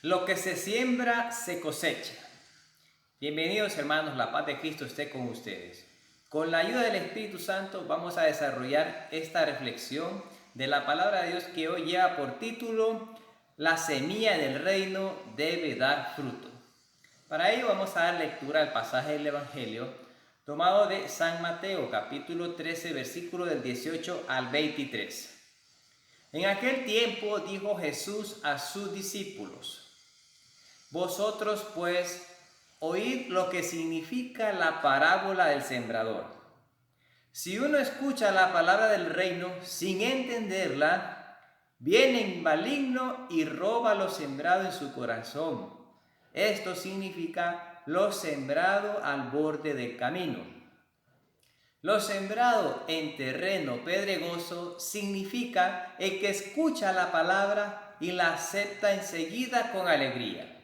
Lo que se siembra, se cosecha. Bienvenidos hermanos, la paz de Cristo esté con ustedes. Con la ayuda del Espíritu Santo vamos a desarrollar esta reflexión de la palabra de Dios que hoy lleva por título La semilla del reino debe dar fruto. Para ello vamos a dar lectura al pasaje del Evangelio tomado de San Mateo, capítulo 13, versículo del 18 al 23. En aquel tiempo dijo Jesús a sus discípulos: Vosotros pues oíd lo que significa la parábola del sembrador. Si uno escucha la palabra del reino sin entenderla, viene el maligno y roba lo sembrado en su corazón. Esto significa lo sembrado al borde del camino. Lo sembrado en terreno pedregoso significa el que escucha la palabra y la acepta enseguida con alegría,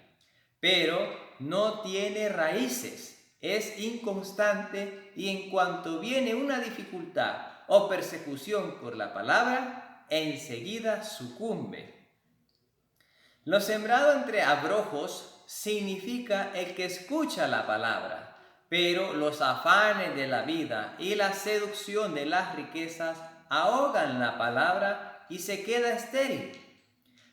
pero no tiene raíces, es inconstante y en cuanto viene una dificultad o persecución por la palabra, enseguida sucumbe. Lo sembrado entre abrojos significa el que escucha la palabra, pero los afanes de la vida y la seducción de las riquezas ahogan la palabra y se queda estéril.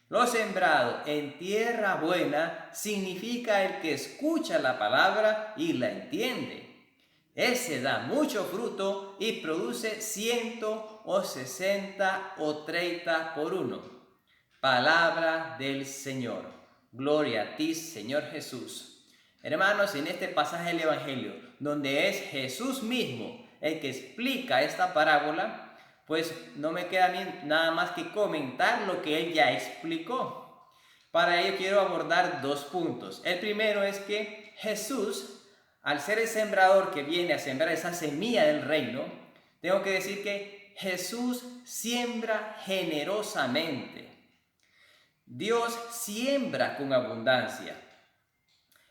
Lo sembrado en tierra buena significa el que escucha la palabra y la entiende. Ese da mucho fruto y produce 100 o 60 o 30 por uno. Palabra del Señor. Gloria a ti, Señor Jesús. Hermanos, en este pasaje del Evangelio, donde es Jesús mismo el que explica esta parábola, pues no me queda nada más que comentar lo que él ya explicó. Para ello quiero abordar dos puntos. El primero es que Jesús, al ser el sembrador que viene a sembrar esa semilla del reino, tengo que decir que Jesús siembra generosamente. Dios siembra con abundancia.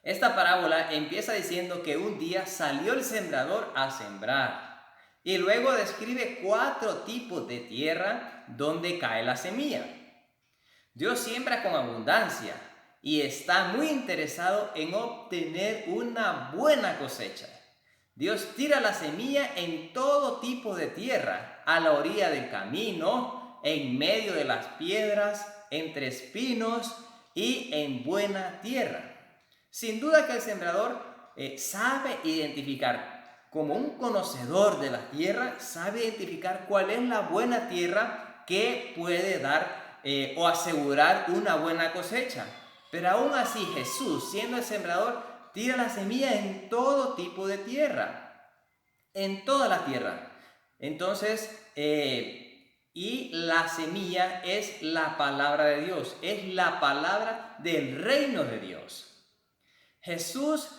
Esta parábola empieza diciendo que un día salió el sembrador a sembrar. Y luego describe 4 tipos de tierra donde cae la semilla. Dios siembra con abundancia y está muy interesado en obtener una buena cosecha. Dios tira la semilla en todo tipo de tierra, a la orilla del camino, en medio de las piedras, entre espinos y en buena tierra. Sin duda que el sembrador sabe identificar. Como un conocedor de la tierra, sabe identificar cuál es la buena tierra que puede dar o asegurar una buena cosecha. Pero aún así Jesús, siendo el sembrador, tira la semilla en todo tipo de tierra, en toda la tierra. Entonces, y la semilla es la palabra de Dios, es la palabra del reino de Dios. Jesús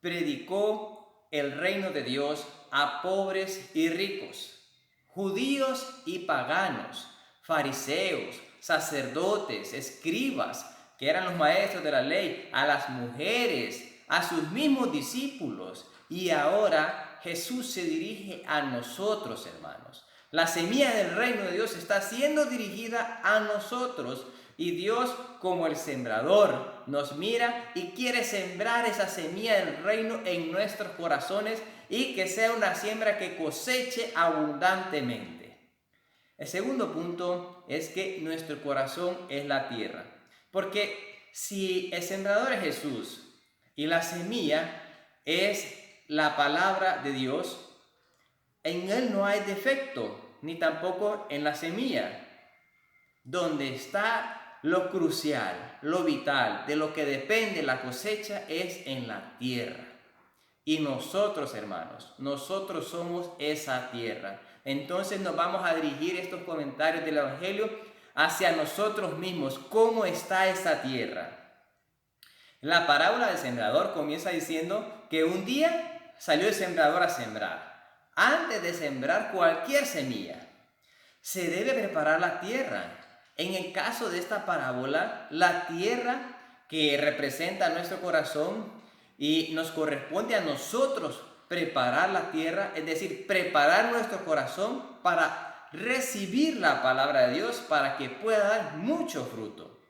predicó el reino de Dios a pobres y ricos, judíos y paganos, fariseos, sacerdotes, escribas, que eran los maestros de la ley, a las mujeres, a sus mismos discípulos. Y ahora Jesús se dirige a nosotros, hermanos. La semilla del reino de Dios está siendo dirigida a nosotros. Y Dios, como el sembrador, nos mira y quiere sembrar esa semilla del reino en nuestros corazones y que sea una siembra que coseche abundantemente. El segundo punto es que nuestro corazón es la tierra. Porque si el sembrador es Jesús y la semilla es la palabra de Dios, en él no hay defecto, ni tampoco en la semilla. Donde está lo crucial, lo vital, de lo que depende la cosecha es en la tierra. Y nosotros, hermanos, nosotros somos esa tierra. Entonces nos vamos a dirigir estos comentarios del Evangelio hacia nosotros mismos. ¿Cómo está esa tierra? La parábola del sembrador comienza diciendo que un día salió el sembrador a sembrar. Antes de sembrar cualquier semilla, se debe preparar la tierra. En el caso de esta parábola, la tierra que representa nuestro corazón y nos corresponde a nosotros preparar la tierra, es decir, preparar nuestro corazón para recibir la palabra de Dios para que pueda dar mucho fruto.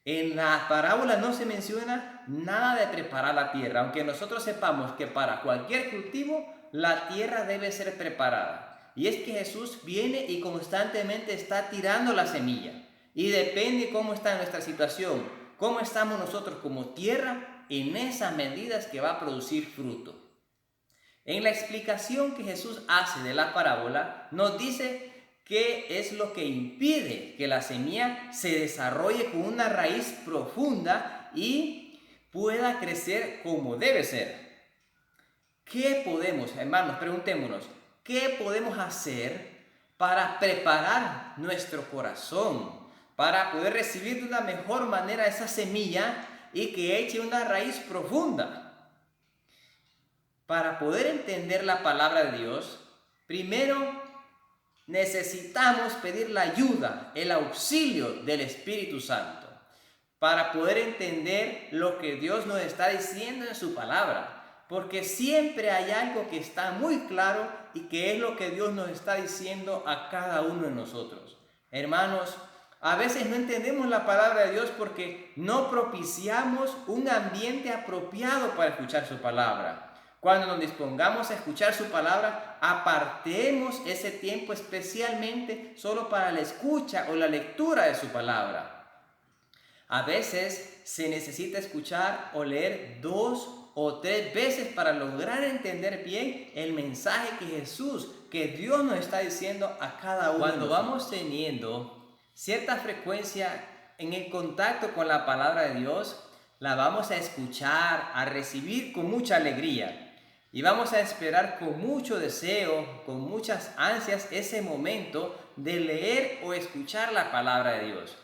En la parábola no se menciona nada de preparar la tierra, aunque nosotros sepamos que para cualquier cultivo la tierra debe ser preparada. Y es que Jesús viene y constantemente está tirando la semilla. Y depende cómo está nuestra situación, cómo estamos nosotros como tierra, en esas medidas que va a producir fruto. En la explicación que Jesús hace de la parábola, nos dice qué es lo que impide que la semilla se desarrolle con una raíz profunda y pueda crecer como debe ser. ¿Qué podemos, hermanos, preguntémonos, qué podemos hacer para preparar nuestro corazón, para poder recibir de una mejor manera esa semilla y que eche una raíz profunda? Para poder entender la palabra de Dios, primero necesitamos pedir la ayuda, el auxilio del Espíritu Santo, para poder entender lo que Dios nos está diciendo en su palabra. Porque siempre hay algo que está muy claro y que es lo que Dios nos está diciendo a cada uno de nosotros. Hermanos, a veces no entendemos la palabra de Dios porque no propiciamos un ambiente apropiado para escuchar su palabra. Cuando nos dispongamos a escuchar su palabra, apartemos ese tiempo especialmente solo para la escucha o la lectura de su palabra. A veces se necesita escuchar o leer 2 o 3 veces para lograr entender bien el mensaje que Jesús, que Dios nos está diciendo a cada uno. Cuando vamos teniendo cierta frecuencia en el contacto con la palabra de Dios, la vamos a escuchar, a recibir con mucha alegría. Y vamos a esperar con mucho deseo, con muchas ansias, ese momento de leer o escuchar la palabra de Dios.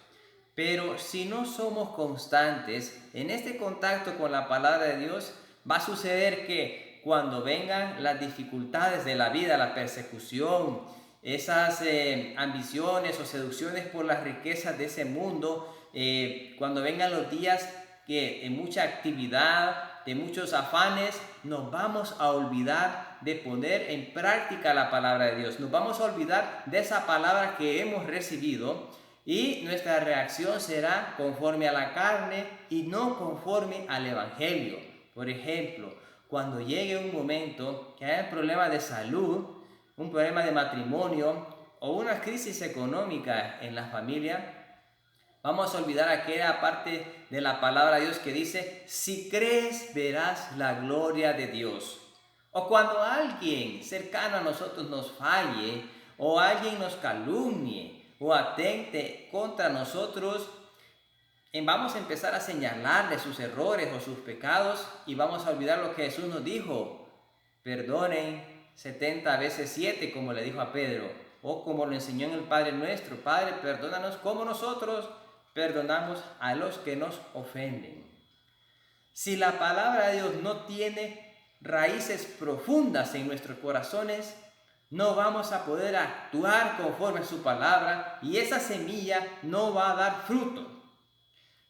Pero si no somos constantes en este contacto con la palabra de Dios, va a suceder que cuando vengan las dificultades de la vida, la persecución, esas ambiciones o seducciones por las riquezas de ese mundo, cuando vengan los días que en mucha actividad, de muchos afanes, nos vamos a olvidar de poner en práctica la palabra de Dios. Nos vamos a olvidar de esa palabra que hemos recibido y nuestra reacción será conforme a la carne y no conforme al Evangelio. Por ejemplo, cuando llegue un momento que haya un problema de salud, un problema de matrimonio o una crisis económica en la familia, vamos a olvidar aquella parte de la palabra de Dios que dice, si crees verás la gloria de Dios. O cuando alguien cercano a nosotros nos falle, o alguien nos calumnie, o atente contra nosotros, vamos a empezar a señalarle sus errores o sus pecados y vamos a olvidar lo que Jesús nos dijo. Perdonen 70 veces 7, como le dijo a Pedro, o como lo enseñó en el Padre Nuestro. Padre, perdónanos como nosotros perdonamos a los que nos ofenden. Si la palabra de Dios no tiene raíces profundas en nuestros corazones, no vamos a poder actuar conforme a su palabra y esa semilla no va a dar fruto.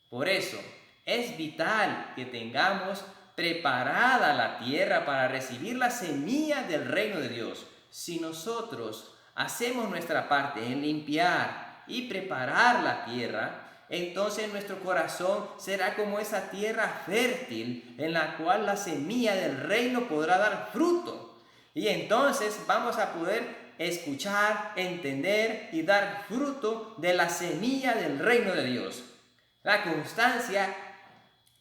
Por eso es vital que tengamos preparada la tierra para recibir la semilla del reino de Dios. Si nosotros hacemos nuestra parte en limpiar y preparar la tierra, entonces nuestro corazón será como esa tierra fértil en la cual la semilla del reino podrá dar fruto. Y entonces vamos a poder escuchar, entender y dar fruto de la semilla del reino de Dios. La constancia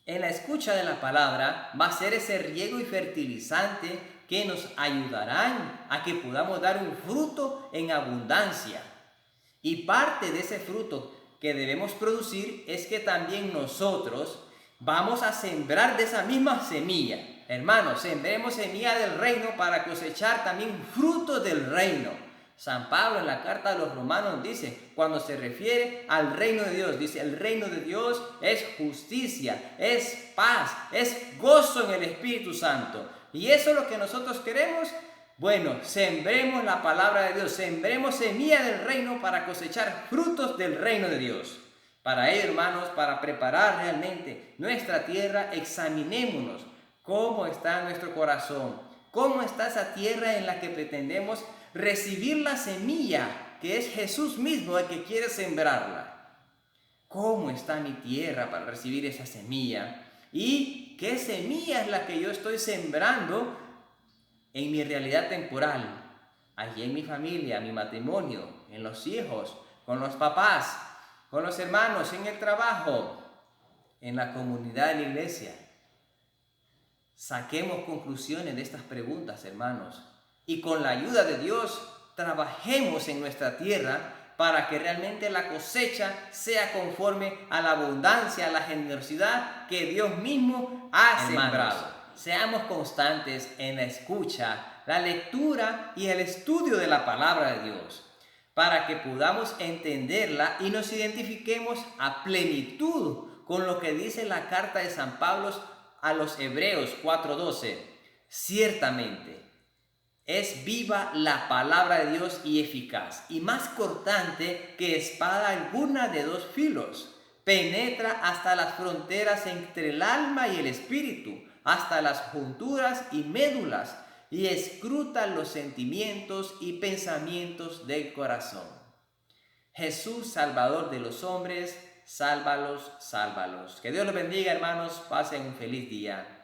en la escucha de la palabra va a ser ese riego y fertilizante que nos ayudarán a que podamos dar un fruto en abundancia. Y parte de ese fruto que debemos producir es que también nosotros vamos a sembrar de esa misma semilla. Hermanos, sembremos semilla del reino para cosechar también frutos del reino. San Pablo en la carta a los Romanos dice, cuando se refiere al reino de Dios, dice, el reino de Dios es justicia, es paz, es gozo en el Espíritu Santo. Y eso es lo que nosotros queremos. Bueno, sembremos la palabra de Dios, sembremos semilla del reino para cosechar frutos del reino de Dios. Para ello, hermanos, para preparar realmente nuestra tierra, examinémonos cómo está nuestro corazón, cómo está esa tierra en la que pretendemos recibir la semilla, que es Jesús mismo el que quiere sembrarla. ¿Cómo está mi tierra para recibir esa semilla? ¿Y qué semilla es la que yo estoy sembrando en mi realidad temporal? Allí en mi familia, en mi matrimonio, en los hijos, con los papás, con los hermanos, en el trabajo, en la comunidad de la iglesia. Saquemos conclusiones de estas preguntas, hermanos, y con la ayuda de Dios trabajemos en nuestra tierra para que realmente la cosecha sea conforme a la abundancia, a la generosidad que Dios mismo ha sembrado. Seamos constantes en la escucha, la lectura y el estudio de la palabra de Dios, para que podamos entenderla y nos identifiquemos a plenitud con lo que dice la carta de San Pablo a los Hebreos 4:12. Ciertamente es viva la palabra de Dios y eficaz, y más cortante que espada alguna de dos filos. Penetra hasta las fronteras entre el alma y el espíritu, hasta las junturas y médulas, y escruta los sentimientos y pensamientos del corazón. Jesús, Salvador de los hombres, sálvalos, sálvalos. Que Dios los bendiga, hermanos. Pasen un feliz día.